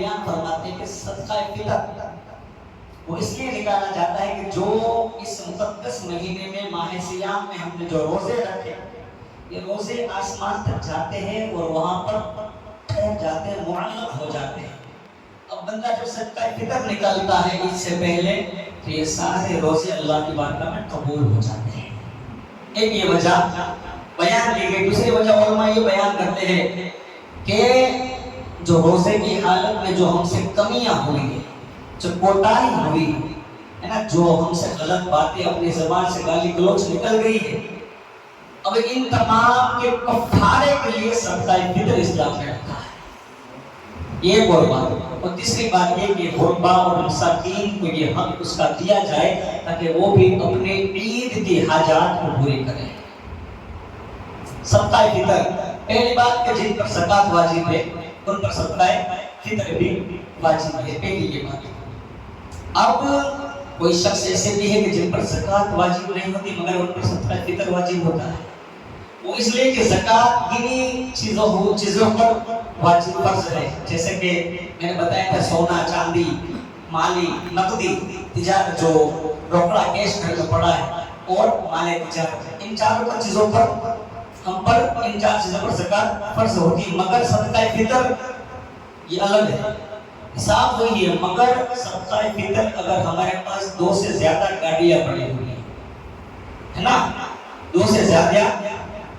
بیان فرماتے ہیں کہ صدقہ فطر وہ اس لیے نکالا جاتا ہے کہ جو اس مقدس مہینے میں ماہ سیام میں ہم نے جو روزے رکھے، یہ روزے آسمان تک جاتے ہیں اور وہاں پر ٹھہر جاتے ہیں، معلق ہو جاتے ہیں۔ اب بندہ جب صدقہ فطر نکالتا ہے عید سے پہلے تو یہ سارے روزے اللہ کی بارگاہ میں قبول ہو جاتے ہیں۔ ایک یہ وجہ بیان کی گئی۔ دوسری وجہ علماء یہ بیان کرتے ہیں کہ جو روزے کی حالت میں جو ہم سے کمیاں ہوئی ہیں، جو کوتاہی ہوئی ہے نا، جو ہم سے غلط باتیں اپنی زبان سے گالی گلوچ نکل گئی ہے، اب ان تمام کے کفارے کے لیے صدقہ فطر اسلام نے رکھا ہے۔ یہ ایک اور بات۔ اور تیسری بات یہ کہ غربا اور مساکین کو یہ حق اس کا دیا جائے تاکہ وہ بھی اپنے عید کی حاجات کو پوری کریں۔ صدقہ فطر، پہلی بات کہ جن پر زکوٰۃ واجب ہے ان پر صدقہ فطر بھی واجب ہے، پہلی یہ بات۔ اب کوئی شخص ایسے بھی ہے کہ جن پر زکوٰۃ واجب نہیں ہوتی مگر ان پر صدقہ فطر واجب ہوتا ہے، وہ اس لیے کہ زکوٰۃ انہی چیزوں پر واجب فرض ہے، جیسے کہ میں نے بتایا تھا سونا چاندی، مالی نقدی تجارت، جو روکڑا کیش گھر میں پڑا ہے، اور مال تجارت، ان چاروں چیزوں پر ہم پر ان چار چیزوں پر زکوٰۃ فرض ہوتی ہے، مگر صدقہ فطر یہ الگ ہے، حساب وہی ہے، مگر صدقہ فطر اگر ہمارے پاس 2 سے زیادہ گاڑیاں پڑی ہوئی ہیں، ہے نا، 2 سے زیادہ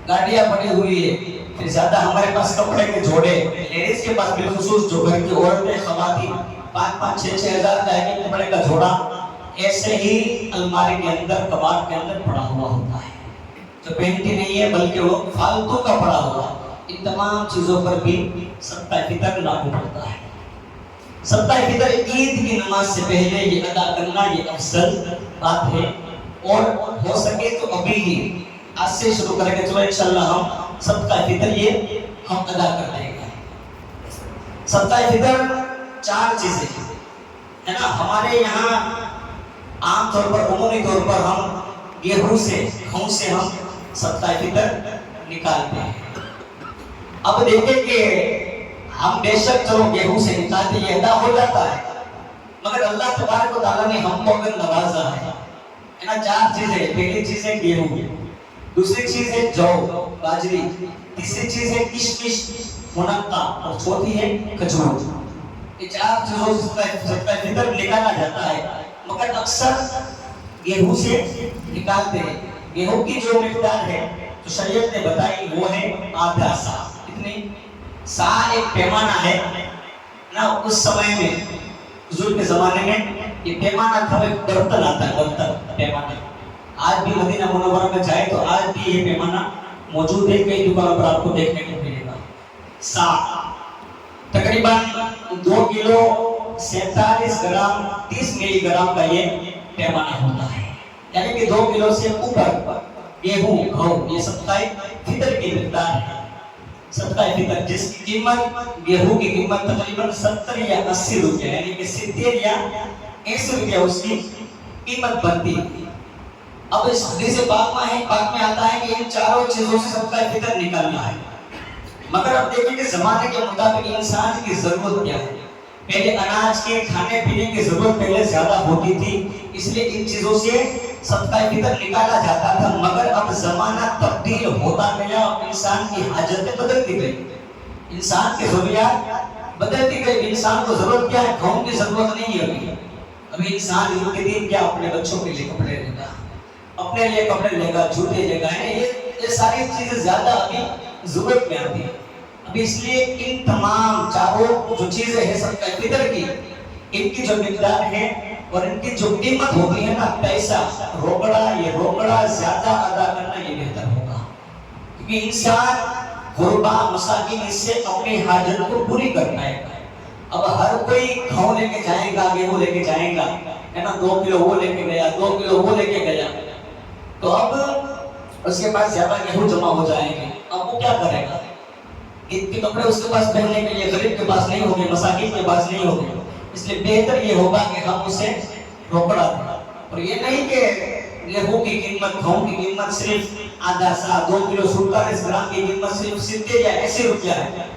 گاڑیاں پڑی ہوئی ہے، پھر زیادہ ہمارے پاس کپڑے کے جوڑے، لیڈیز کے پاس بالخصوص جو گھر کی عورتیں خواتین 5-5 6-6 ہزار کا ایک کپڑے کا جوڑا ایسے ہی الماری کے اندر کباڑ کے اندر پڑا ہوا ہوتا ہے، جو پہنتی نہیں ہے بلکہ وہ فالتو کا پڑا ہوا، ان تمام چیزوں پر بھی صدقہ فطر لاگو پڑتا ہے۔ صدقہ فطر عید کی نماز سے پہلے یہ ادا کرنا یہ افضل بات ہے، اور ہو سکے تو ابھی ہی آج سے شروع کریں گے، چلو انشاءاللہ ہم صدقہ فطر یہ ہم ادا کر دیں گے۔ صدقہ فطر 4 چیزیں ہے نا، ہمارے یہاں عام طور پر عمومی طور پر ہم گیہوں سے ہم صدقہ فطر نکالتے ہیں۔ اب دیکھیں کہ ہم بے شک چلو گیہوں سے نکالتے یہ ادا ہو جاتا ہے، مگر اللہ تبارک و تعالیٰ نے ہم کو اگر نوازا ہے نا، 4 چیزیں، پہلی چیز ہے گیہوں، دوسری چیز ہے جو باجری، تیسری چیز ہے کشمش منقع، اور چوتھی ہے کھجور۔ یہ 4 چیزوں سے صدقہ فطر نکالا جاتا ہے، مگر اکثر گیہوں سے نکالتے ہیں۔ گیہوں کی جو مقدار ہے تو شریعت نے بتائی وہ ہے آدھا سا۔ کتنی سا؟ ایک پیمانہ ہے نا، اس سمے میں حضور کے زمانے میں یہ پیمانہ تھا، ایک برتن آتا ہے، برتن پیمانہ۔ آج بھی مدینہ منورہ میں جائے تو آج بھی یہ پیمانہ موجود ہے، کئی دکانوں پر آپ کو دیکھنے کو ملے گا۔ سا تقریباً 2 کلو 47 گرام 30 ملی گرام کا یہ پیمانہ ہوتا ہے، یعنی کہ 2 کلو سے اوپر گیہوں گھؤں یہ صدقہ فطر کی مقدار ہے۔ صدقہ فطر جس کی قیمت، گیہوں کی قیمت تقریباً 70 یا 80 روپے، یعنی کہ 70 یا 80 روپے اس کی قیمت بنتی ہے۔ اب اس حدیث پاک میں آتا ہے کہ ان 4 چیزوں سے صدقہ فطر نکالنا ہے، مگر اب دیکھیں کہ زمانے کے مطابق انسان کی ضرورت کیا ہے۔ پہلے اناج کے کھانے پینے کی ضرورت پہلے زیادہ ہوتی تھی، اس لیے ان چیزوں سے صدقہ فطر نکالا جاتا تھا، مگر اب زمانہ تبدیل ہوتا گیا اور انسان کی حاجتیں بدلتی گئی، انسان کی ضروریات بدلتی گئی۔ انسان کو ضرورت کیا ہے؟ گھؤں کی ضرورت نہیں ہے ابھی انسان عید کے دن کیا اپنے بچوں کے لیے کپڑے لے گا، اپنے لیے کپڑے لے گا، جوتے لے گا، یہ ساری چیزیں زیادہ ابھی ضرورت میں آتی ہیں۔ ابھی اس لیے ان تمام 4 جو چیزیں ہیں صدقہ فطر کی، ان کی جو مقدار ہے اور ان کی جو قیمت ہوتی ہے نا، پیسہ روکڑا، یہ روکڑا زیادہ ادا کرنا یہ بہتر ہوگا، کیونکہ انسان غربا مساکین اس سے اپنی حاجت کو پوری کر پائے گا۔ اب ہر کوئی گھؤں لے کے جائے گا، گیہوں لے کے جائے گا، ہے نا، 2 کلو وہ لے کے گیا، 2 کلو وہ لے کے گیا، تو اب اس کے پاس زیادہ گیہوں جمع ہو جائیں گے، اب وہ کیا کرے گا؟ عید کے کپڑے اس کے پاس پہننے کے لیے غریب کے پاس نہیں ہوگے، مساکین کے پاس نہیں ہوگے، اس لیے بہتر یہ ہوگا کہ ہم اسے روکڑا دیں۔ اور یہ نہیں کہ گیہوں کی قیمت، گھؤں کی قیمت صرف آدھا سا، 2 کلو 47 گرام کی قیمت صرف 70 یا 80 روپیہ ہے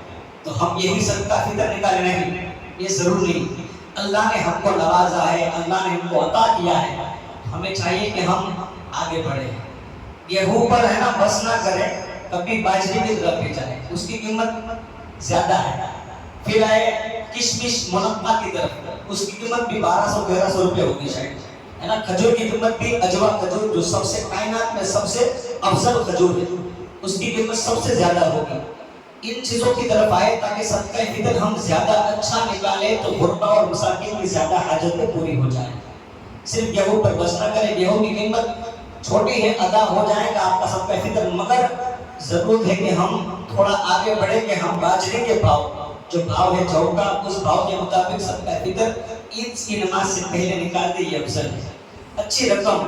تو ہم یہی صدقہ فطر نکالیں، نہیں، یہ ضروری نہیں. اللہ نے ہم کو نوازا ہے, اللہ نے ہم کو عطا کیا ہے, ہمیں چاہیے کہ ہم آگے بڑھیں. گیہوں پر ہے نا بس نہ کریں, کبھی باجرے کی طرف بھی جائیں, اس کی قیمت زیادہ ہے. پھر آئے کشمش منقع کی طرف, اس کی قیمت بھی 1200-1300 روپے ہوگی شاید, ہے نا. کھجور کی قیمت بھی, اجوا کھجور جو سب سے کائنات میں سب سے افضل کھجور ہے, اس کی قیمت سب سے زیادہ ہوگی. ان چیزوں کی طرف آئے تاکہ صدقہ فطر ہم زیادہ اچھا نکالیں تو غربا اور مساکین کی زیادہ حاجتیں پوری ہو جائیں. صرف گیہوں پر بس نہ کریں, گیہوں کی قیمت چھوٹی ہے, ادا ہو جائے گا آپ کا صدقہ فطر, مگر ضرورت ہے کہ ہم تھوڑا آگے بڑھیں کہ ہم باجرے کے بھاؤ, جو بھاؤ ہے جو کا, اس بھاؤ کے مطابق صدقہ فطر عید کی نماز سے پہلے نکال دیں, یہ افضل ہے. اچھی رقم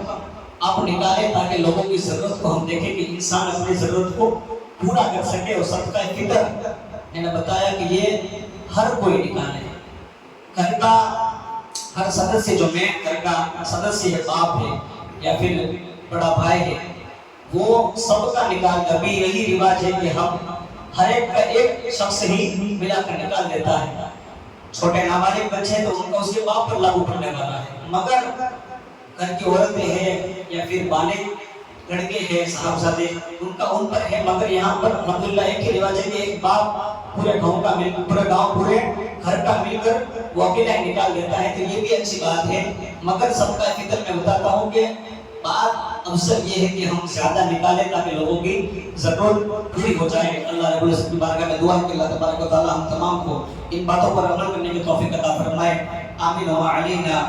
آپ نکالیں تاکہ لوگوں کی ضرورت کو ہم دیکھیں کہ انسان اپنی ضرورت کو پورا کر سکے. اور صدقہ فطر میں نے بتایا کہ یہ ہر کوئی نکالے. گھر کا ہر سدسیہ, جو میں گھر کا سدسیہ ہے, باپ ہے یا پھر بڑا بھائی ہے, وہ سب کا نکال کر, بھی یہی رواج ہے کہ ہم ہر ایک کا ایک شخص ہی ملا کر نکال دیتا ہے. چھوٹے نابالغ بچے ہیں تو ان کا اس کے باپ پر لاگو پڑنے والا ہے, مگر گھر کی عورتیں ہیں یا پھر بالغ لڑکے ہیں صاحبزادے, ان کا ان پر ہے. مگر یہاں پر الحمدللہ ایک ہی رواج ہے کہ ایک باپ پورے گاؤں کا پورے گھر کا مل کر وہ اکیلا ہی نکال دیتا ہے, تو یہ بھی اچھی بات ہے. مگر صدقہ فطر میں بتاتا ہوں کہ بات افضل یہ ہے کہ ہم زیادہ نکالیں تاکہ لوگوں کی ضرورت پوری ہو جائے. اللہ رب العزت کی بارگاہ میں دعا ہے کہ اللہ تبارک و تعالی ہم تمام کو ان باتوں پر عمل کرنے کی توفیق عطا فرمائے. آمین و علینا.